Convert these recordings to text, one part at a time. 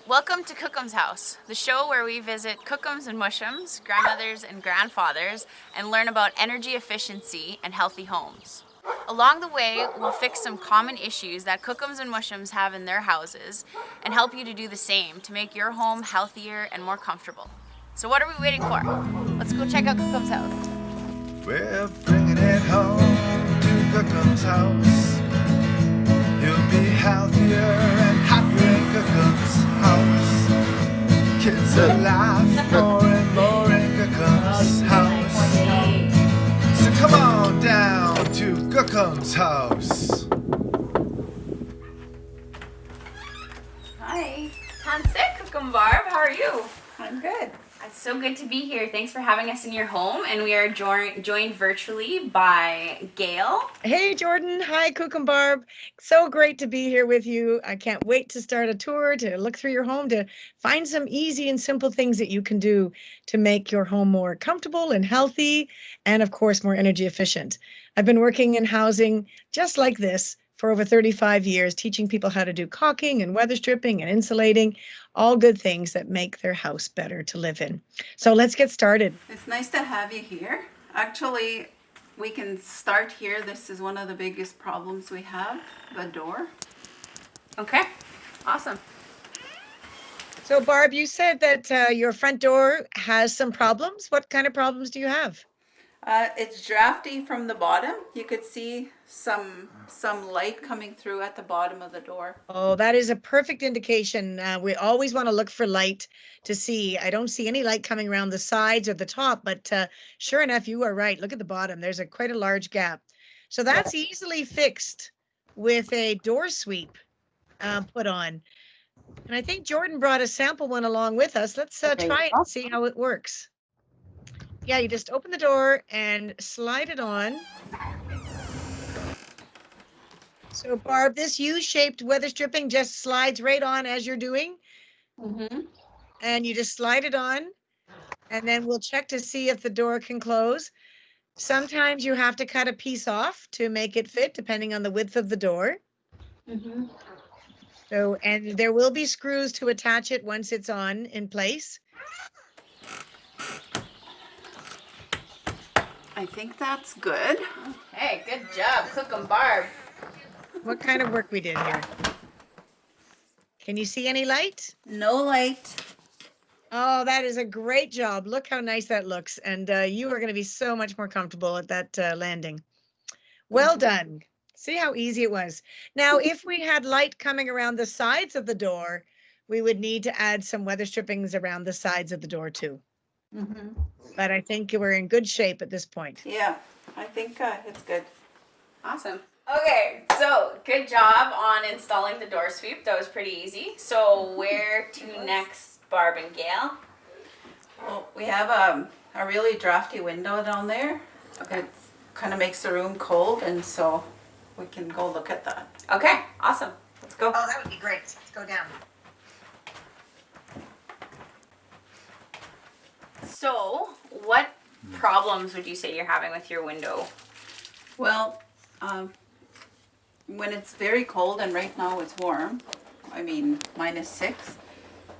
Welcome to Kohkoms House, the show where we visit Kohkoms and Mushums, grandmothers and grandfathers, and learn about energy efficiency and healthy homes. Along the way, we'll fix some common issues that Kohkoms and Mushums have in their houses and help you to do the same to make your home healthier and more comfortable. So what are we waiting for? Let's go check out Kohkoms House. We're bringing it home to Kohkoms House. You'll be healthier and happier in Kohkoms House. Kids will laugh more and more in Kohkoms House. So come on down to Kohkoms House. Hi, Tansik, Kohkom Barb, how are you? I'm good. It's so good to be here. Thanks for having us in your home, and we are joined virtually by Gail. Hey, Jordan. Hi, Kohkom Barb. So great to be here with you. I can't wait to start a tour, to look through your home, to find some easy and simple things that you can do to make your home more comfortable and healthy, and of course, more energy efficient. I've been working in housing just like this for over 35 years, teaching people how to do caulking and weather stripping and insulating, all good things that make their house better to live in. So let's get started. It's nice to have you here. Actually, we can start here. This is one of the biggest problems we have, the door. Okay, awesome. So Barb, you said that your front door has some problems. What kind of problems do you have? It's drafty from the bottom. You could see some light coming through at the bottom of the door. Oh, that is a perfect indication. We always want to look for light to see. I don't see any light coming around the sides or the top, but sure enough, you are right. Look at the bottom. There's quite a large gap. So that's easily fixed with a door sweep put on. And I think Jordan brought a sample one along with us. Let's try it and see how it works. Yeah, you just open the door and slide it on. So Barb, this U-shaped weather stripping just slides right on as you're doing. And you just slide it on, and then we'll check to see if the door can close. Sometimes you have to cut a piece off to make it fit, depending on the width of the door. So, and there will be screws to attach it once it's on in place. I think that's good. Hey, good job, Kohkom Barb. What kind of work we did here? Can you see any light? No light. Oh, that is a great job. Look how nice that looks. And you are going to be so much more comfortable at that landing. Well done. See how easy it was. Now, if we had light coming around the sides of the door, we would need to add some weather strippings around the sides of the door too. But I think we're in good shape at this point. Yeah, I think it's good. Awesome. Okay, so good job on installing the door sweep. That was pretty easy. So where to next, Barb and Gail? Well, we have a really drafty window down there. Okay. It kind of makes the room cold, and so we can go look at that. Okay, awesome. Let's go. Oh, that would be great. Let's go down. So, what problems would you say you're having with your window? Well, when it's very cold, and right now it's warm, I mean -6.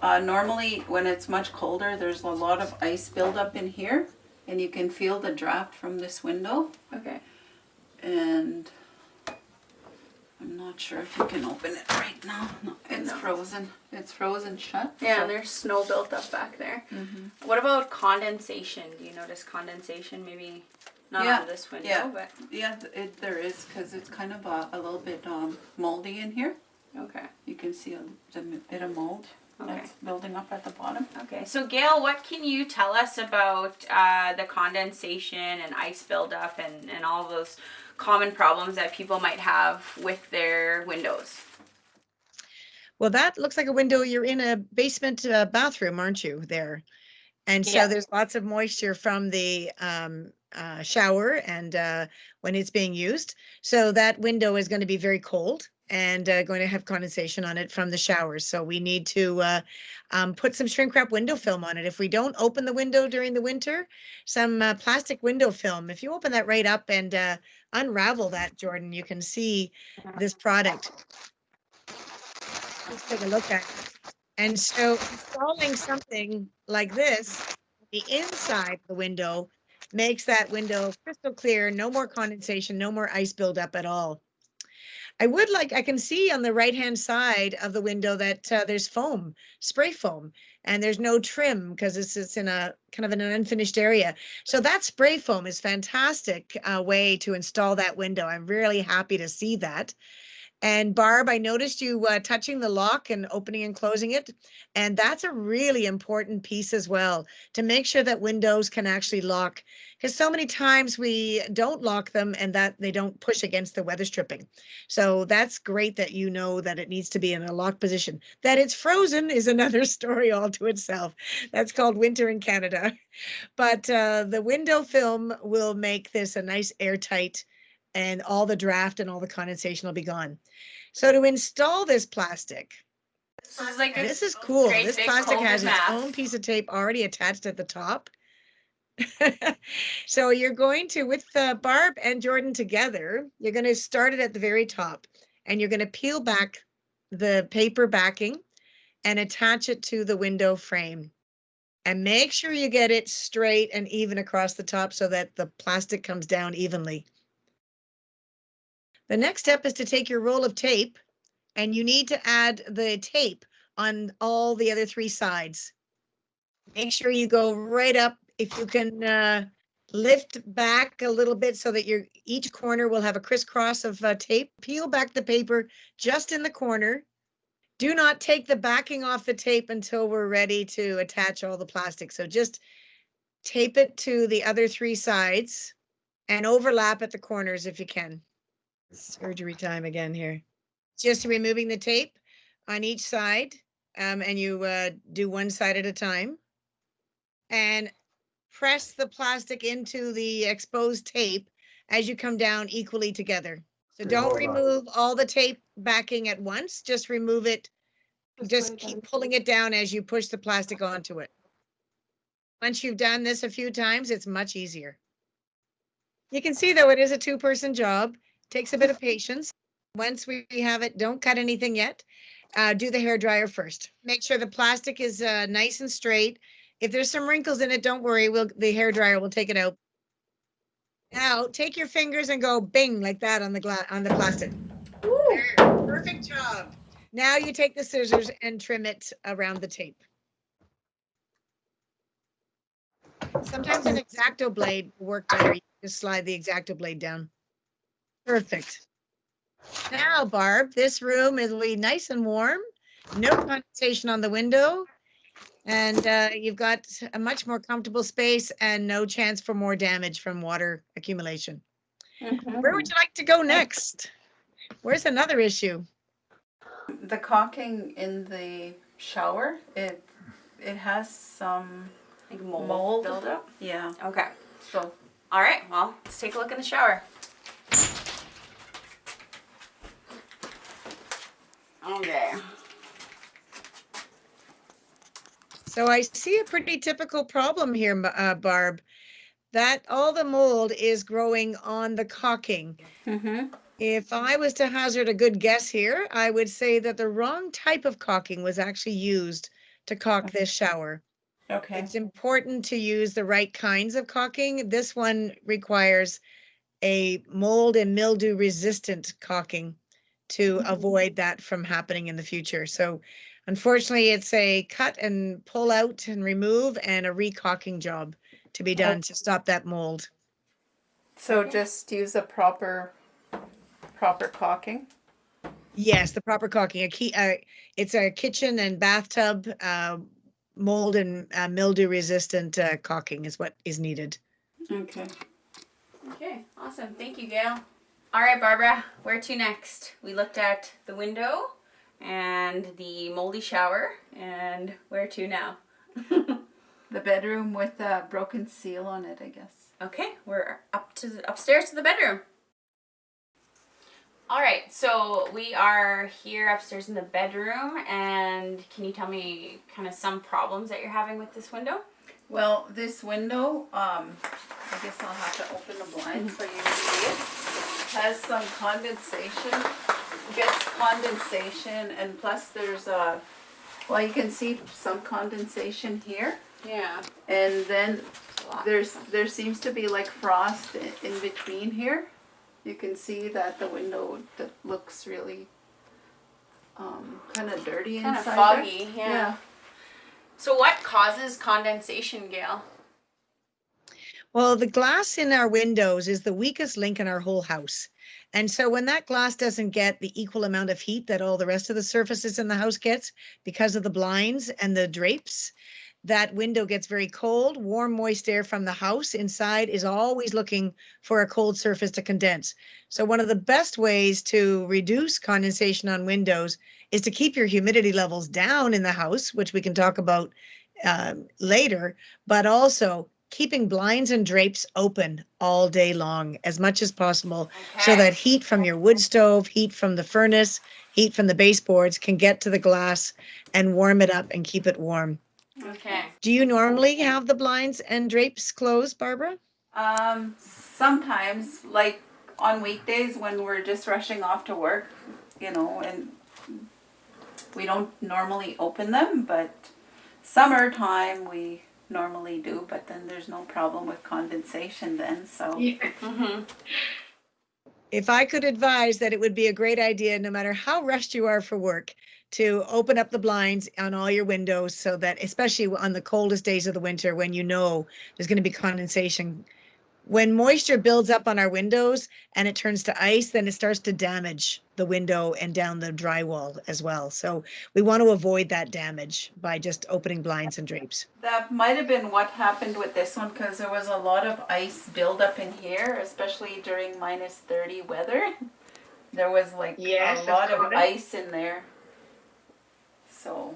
Normally when it's much colder, there's a lot of ice buildup in here, and you can feel the draft from this window. Okay. And I'm not sure if you can open it right now. No, it's frozen. It's frozen shut. Yeah, so- there's snow built up back there. What about condensation? Do you notice condensation? Maybe not Yeah, on this window, yeah. but Yeah, there is, because it's kind of a little bit moldy in here. okay. You can see a bit of mold that's building up at the bottom. Okay, so Gail, what can you tell us about the condensation and ice buildup and all those common problems that people might have with their windows? Well, that looks like a window. You're in a basement bathroom, aren't you, there? And so Yeah. there's lots of moisture from the shower and when it's being used. So that window is going to be very cold and going to have condensation on it from the showers. So we need to put some shrink wrap window film on it. If we don't open the window during the winter, some plastic window film. If you open that right up and unravel that, Jordan, you can see this product. Let's take a look at it. And so installing something like this, the inside of the window, makes that window crystal clear, no more condensation, no more ice buildup at all. I can see on the right-hand side of the window that there's foam, spray foam, and there's no trim because it's in a kind of an unfinished area. So that spray foam is fantastic way to install that window. I'm really happy to see that. And Barb, I noticed you touching the lock and opening and closing it. And that's a really important piece as well, to make sure that windows can actually lock. Because so many times we don't lock them and that they don't push against the weather stripping. So that's great that you know that it needs to be in a locked position. That it's frozen is another story all to itself. That's called winter in Canada. But the window film will make this a nice airtight, and all the draft and all the condensation will be gone. So to install this plastic, So this is like a this is cool. great This big plastic COVID has its mask. own piece of tape already attached at the top. So you're going to, with Barb and Jordan together, you're going to start it at the very top, and you're going to peel back the paper backing and attach it to the window frame. And make sure you get it straight and even across the top so that the plastic comes down evenly. The next step is to take your roll of tape, and you need to add the tape on all the other three sides. Make sure you go right up. If you can lift back a little bit so that each corner will have a crisscross of tape. Peel back the paper just in the corner. Do not take the backing off the tape until we're ready to attach all the plastic. So just tape it to the other three sides and overlap at the corners if you can. Surgery time again here. Just removing the tape on each side, and you do one side at a time. And press the plastic into the exposed tape as you come down equally together. So don't remove all the tape backing at once, just remove it. Just keep pulling it down as you push the plastic onto it. Once you've done this a few times, it's much easier. You can see though it is a two-person job, takes a bit of patience. Once we have it, don't cut anything yet. Do the hair dryer first. Make sure the plastic is nice and straight. If there's some wrinkles in it, don't worry, the hair dryer will take it out. Now take your fingers and go bing like that on the plastic. Perfect job. Now you take the scissors and trim it around the tape. Sometimes an X-Acto blade will work better. You just slide the X-Acto blade down. Perfect. Now, Barb, this room will be nice and warm, no condensation on the window, and you've got a much more comfortable space and no chance for more damage from water accumulation. Where would you like to go next? Where's another issue? The caulking in the shower, it has some Like mold buildup? Yeah. Okay. So All right, well, let's take a look in the shower. Okay. So I see a pretty typical problem here, Barb, that all the mold is growing on the caulking. If I was to hazard a good guess here, I would say that the wrong type of caulking was actually used to caulk this shower. okay. It's important to use the right kinds of caulking. This one requires a mold and mildew resistant caulking to avoid that from happening in the future. So unfortunately, it's a cut and pull out and remove and a recaulking job to be done to stop that mold. So just use a proper caulking. Yes, the proper caulking. It's a kitchen and bathtub mold and mildew resistant caulking is what is needed. Okay. Okay, awesome. Thank you, Gail. All right, Barbara, where to next? We looked at the window and the moldy shower, and where to now? The bedroom with a broken seal on it, I guess. Okay, we're upstairs to the bedroom. All right, so we are here upstairs in the bedroom, and can you tell me kind of some problems that you're having with this window? Well, this window, I guess I'll have to open the blinds for you to see it. Has some condensation, gets condensation, and plus there's a Well, you can see some condensation here, Yeah. and then there seems to be like frost in between here. You can see that the window that looks really kind of dirty Kind of inside foggy, there. yeah. So what causes condensation, Gail? Well, the glass in our windows is the weakest link in our whole house. And so when that glass doesn't get the equal amount of heat that all the rest of the surfaces in the house gets because of the blinds and the drapes, that window gets very cold. Warm, moist air from the house inside is always looking for a cold surface to condense. So one of the best ways to reduce condensation on windows is to keep your humidity levels down in the house, which we can talk about later, but also keeping blinds and drapes open all day long as much as possible so that heat from your wood stove, heat from the furnace, heat from the baseboards can get to the glass and warm it up and keep it warm. Okay. Do you normally have the blinds and drapes closed, Barbara? Sometimes, like on weekdays when we're just rushing off to work, and we don't normally open them, but summertime we normally do, but then there's no problem with condensation then, so. If I could advise that it would be a great idea, no matter how rushed you are for work, to open up the blinds on all your windows so that, especially on the coldest days of the winter when you know there's going to be condensation. When moisture builds up on our windows and it turns to ice, then it starts to damage the window and down the drywall as well. So we want to avoid that damage by just opening blinds and drapes. That might have been what happened with this one because there was a lot of ice buildup in here, especially during -30 weather. There was like a lot of ice in there. So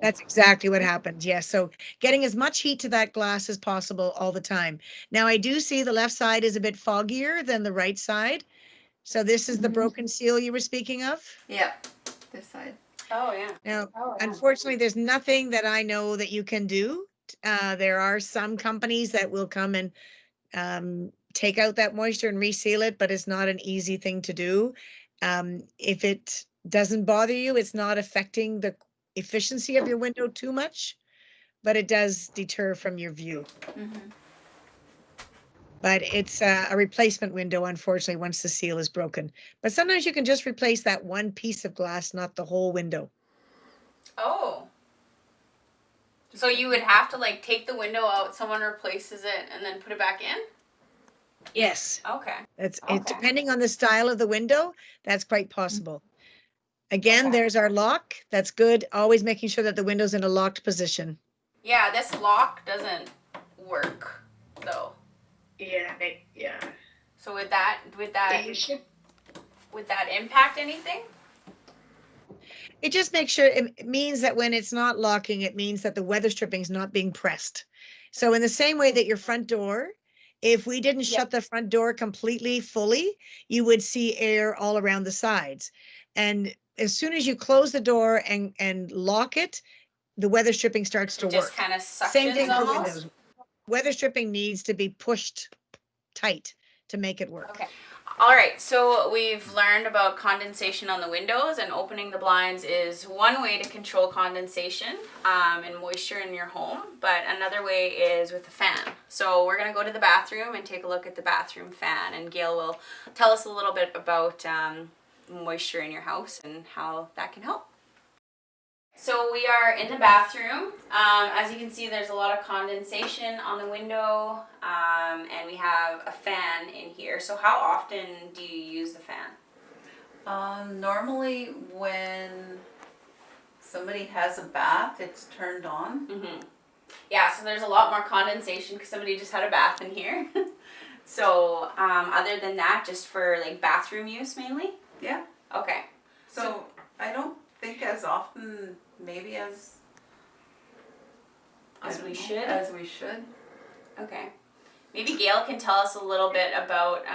That's exactly what happened. Yes. So getting as much heat to that glass as possible all the time. Now I do see the left side is a bit foggier than the right side. So this is the broken seal you were speaking of. yeah, this side. Oh, yeah. Now, unfortunately, there's nothing that I know that you can do. There are some companies that will come and take out that moisture and reseal it, but it's not an easy thing to do. If it doesn't bother you, it's not affecting the efficiency of your window too much, but it does deter from your view. But it's a replacement window, unfortunately, once the seal is broken. But sometimes you can just replace that one piece of glass, not the whole window. Oh. So you would have to like take the window out, someone replaces it, and then put it back in? Yes, Okay. that's Okay. it. Depending on the style of the window, that's quite possible. Again, there's our lock. That's good. Always making sure that the window's in a locked position. Yeah, this lock doesn't work though. Yeah. So would that impact anything? It just makes sure, it means that when it's not locking, it means that the weather stripping is not being pressed. So in the same way that your front door, if we didn't shut the front door completely fully, you would see air all around the sides. And as soon as you close the door and lock it, the weather stripping starts to It just work. kind of Same thing suctions for almost. windows. Weather stripping needs to be pushed tight to make it work. Okay. All right, so we've learned about condensation on the windows, and opening the blinds is one way to control condensation and moisture in your home, but another way is with a fan. So we're going to go to the bathroom and take a look at the bathroom fan, and Gail will tell us a little bit about moisture in your house and how that can help. So we are in the bathroom. As you can see, there's a lot of condensation on the window, and we have a fan in here. So how often do you use the fan? Normally when somebody has a bath, it's turned on. Yeah, so there's a lot more condensation because somebody just had a bath in here. So other than that, just for like bathroom use mainly? Yeah. Okay. So I don't think as often, maybe as we should? As we should. Okay. Maybe Gail can tell us a little bit about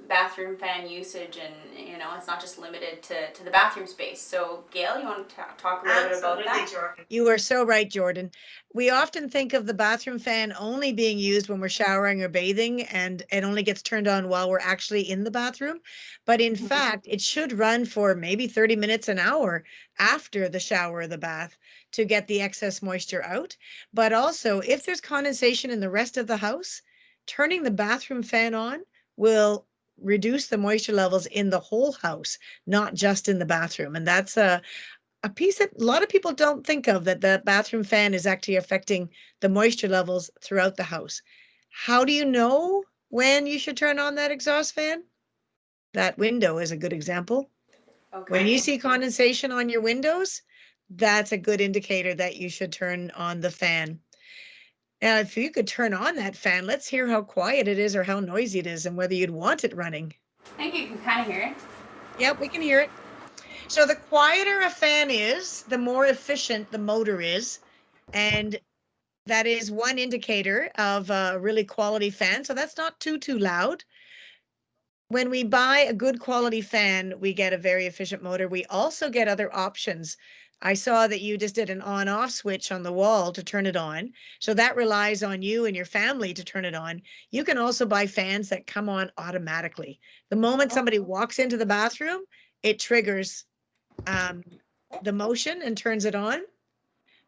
bathroom fan usage, and it's not just limited to the bathroom space. So Gail, you want to talk a little bit about that? Jordan. You are so right, Jordan. We often think of the bathroom fan only being used when we're showering or bathing, and it only gets turned on while we're actually in the bathroom. But in fact, it should run for maybe 30 minutes, an hour after the shower or the bath, to get the excess moisture out. But also, if there's condensation in the rest of the house, turning the bathroom fan on will reduce the moisture levels in the whole house, not just in the bathroom. And that's a piece that a lot of people don't think of, that the bathroom fan is actually affecting the moisture levels throughout the house. How do you know when you should turn on that exhaust fan? That window is a good example. When you see condensation on your windows, that's a good indicator that you should turn on the fan. Now, if you could turn on that fan, let's hear how quiet it is or how noisy it is and whether you'd want it running. I think you can kind of hear it. Yep, we can hear it. So the quieter a fan is, the more efficient the motor is. And that is one indicator of a really quality fan. So that's not too loud. When we buy a good quality fan, we get a very efficient motor. We also get other options. I saw that you just did an on-off switch on the wall to turn it on. So that relies on you and your family to turn it on. You can also buy fans that come on automatically. The moment somebody walks into the bathroom, it triggers the motion and turns it on.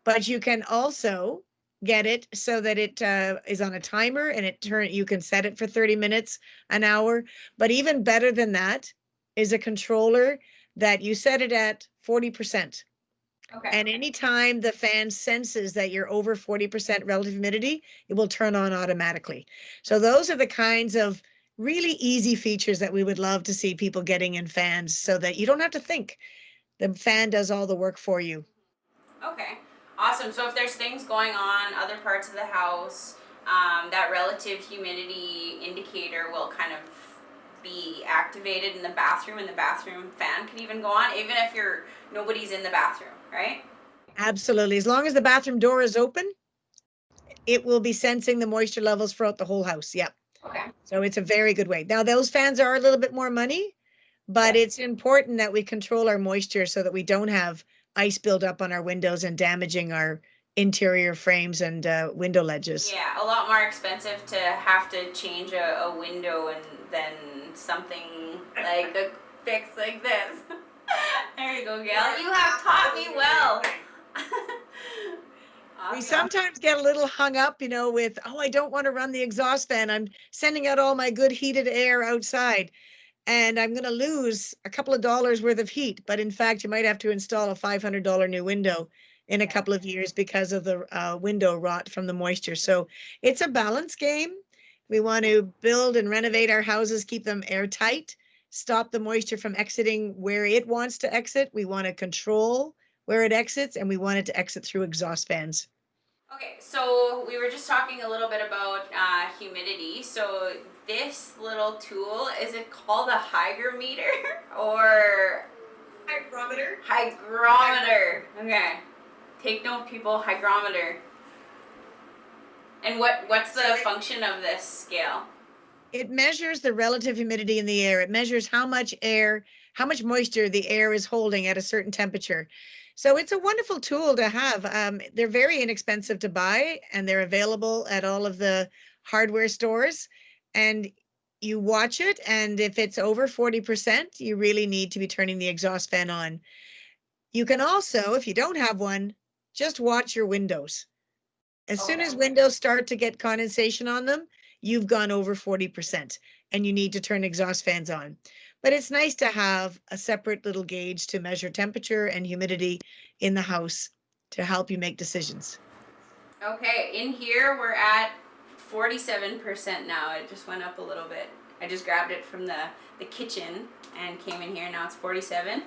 But you can also get it so that it is on a timer, and you can set it for 30 minutes, an hour. But even better than that is a controller that you set it at 40%. Okay. And anytime the fan senses that you're over 40% relative humidity, it will turn on automatically. So those are the kinds of really easy features that we would love to see people getting in fans, so that you don't have to think. The fan does all the work for you. Okay, awesome. So if there's things going on other parts of the house, that relative humidity indicator will kind of be activated in the bathroom, and the bathroom fan can even go on, even if nobody's in the bathroom, right? Absolutely. As long as the bathroom door is open, it will be sensing the moisture levels throughout the whole house. Yep. Okay. So it's a very good way. Now, those fans are a little bit more money, but it's important that we control our moisture so that we don't have ice build up on our windows and damaging our interior frames and window ledges. Yeah, a lot more expensive to have to change a window than something like a fix like this. There you go, Gail. You have taught me well. We Awesome. sometimes get a little hung up, with, oh, I don't want to run the exhaust fan. I'm sending out all my good heated air outside, and I'm going to lose a couple of dollars worth of heat. But in fact, you might have to install a $500 new window in a couple of years because of the window rot from the moisture. So it's a balance game. We want to build and renovate our houses, keep them airtight, stop the moisture from exiting where it wants to exit. We want to control where it exits, and we want it to exit through exhaust fans. Okay, so we were just talking a little bit about humidity. So this little tool, is it called a hygrometer or Hygrometer. hygrometer? Okay, take note, people. Hygrometer. And what's the function of this scale? It measures the relative humidity in the air. It measures how much moisture the air is holding at a certain temperature. So it's a wonderful tool to have. They're very inexpensive to buy, and they're available at all of the hardware stores. And you watch it, and if it's over 40%, you really need to be turning the exhaust fan on. You can also, if you don't have one, just watch your windows. As soon as windows start to get condensation on them, you've gone over 40%, and you need to turn exhaust fans on. But it's nice to have a separate little gauge to measure temperature and humidity in the house to help you make decisions. Okay, in here we're at 47% now. It just went up a little bit. I just grabbed it from the kitchen and came in here. Now it's 47.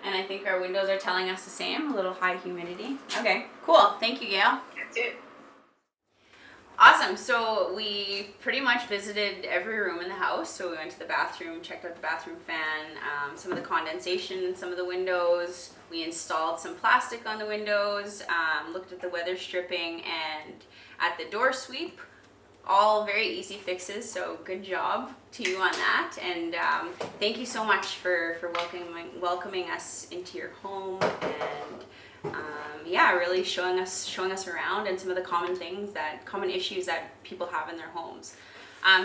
And I think our windows are telling us the same, a little high humidity. Okay, cool. Thank you, Gail. That's it. Awesome. So we pretty much visited every room in the house. So we went to the bathroom, checked out the bathroom fan, some of the condensation in some of the windows. We installed some plastic on the windows, looked at the weather stripping, and at the door sweep. All very easy fixes, so good job to you on that. And thank you so much for welcoming us into your home, and really showing us around and some of the common issues that people have in their homes.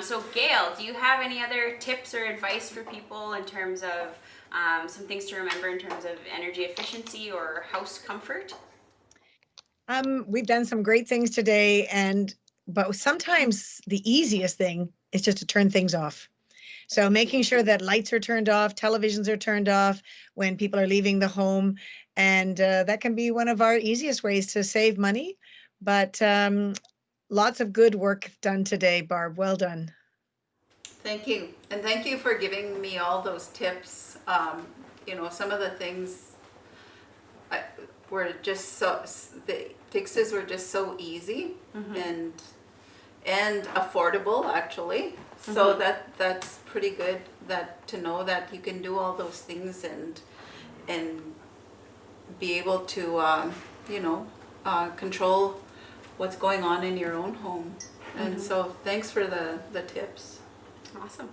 So Gail, do you have any other tips or advice for people in terms of some things to remember in terms of energy efficiency or house comfort? We've done some great things today, but sometimes the easiest thing is just to turn things off. So making sure that lights are turned off, televisions are turned off when people are leaving the home, and that can be one of our easiest ways to save money. But lots of good work done today, Barb. Well done. Thank you. And thank you for giving me all those tips. Some of the things were just the fixes were just so easy and affordable, actually. So that's pretty good to know that you can do all those things and be able to, control what's going on in your own home. And so thanks for the tips. Awesome.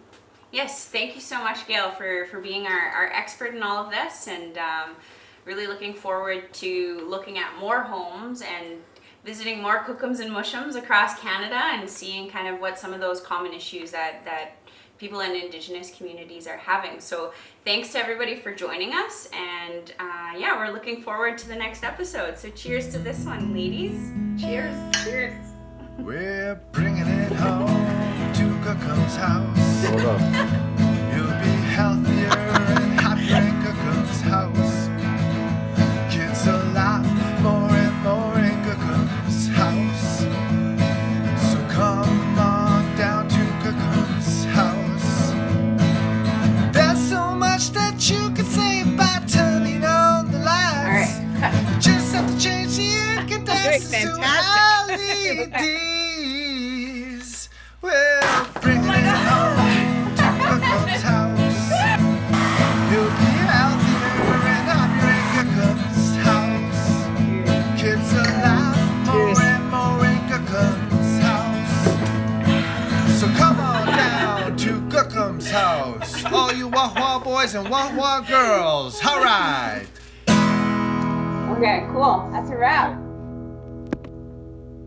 Yes, thank you so much, Gail, for being our expert in all of this, and really looking forward to looking at more homes and visiting more Kohkoms and Mushums across Canada and seeing kind of what some of those common issues that people in Indigenous communities are having. So thanks to everybody for joining us, and we're looking forward to the next episode. So cheers to this one, ladies. Cheers. Cheers. We're bringing it home to Kohkoms' house. Hold up. You'll be healthier and happier in Kohkoms' house. Kids will laugh more and more in Kohkoms' house. So come on down to Kohkoms' house. There's so much that you can say by turning on the lights. All right. Just have to change the incandescents to fantastic. LEDs. We're bringing it home to Kohkoms' house. You'll be healthier and happier in Kohkoms' house. Kids will laugh more Cheers. and more in Kohkoms' house. So come on down to Kohkoms' house. All you wah-wah boys and wah-wah girls. All right. Okay, cool. That's a wrap.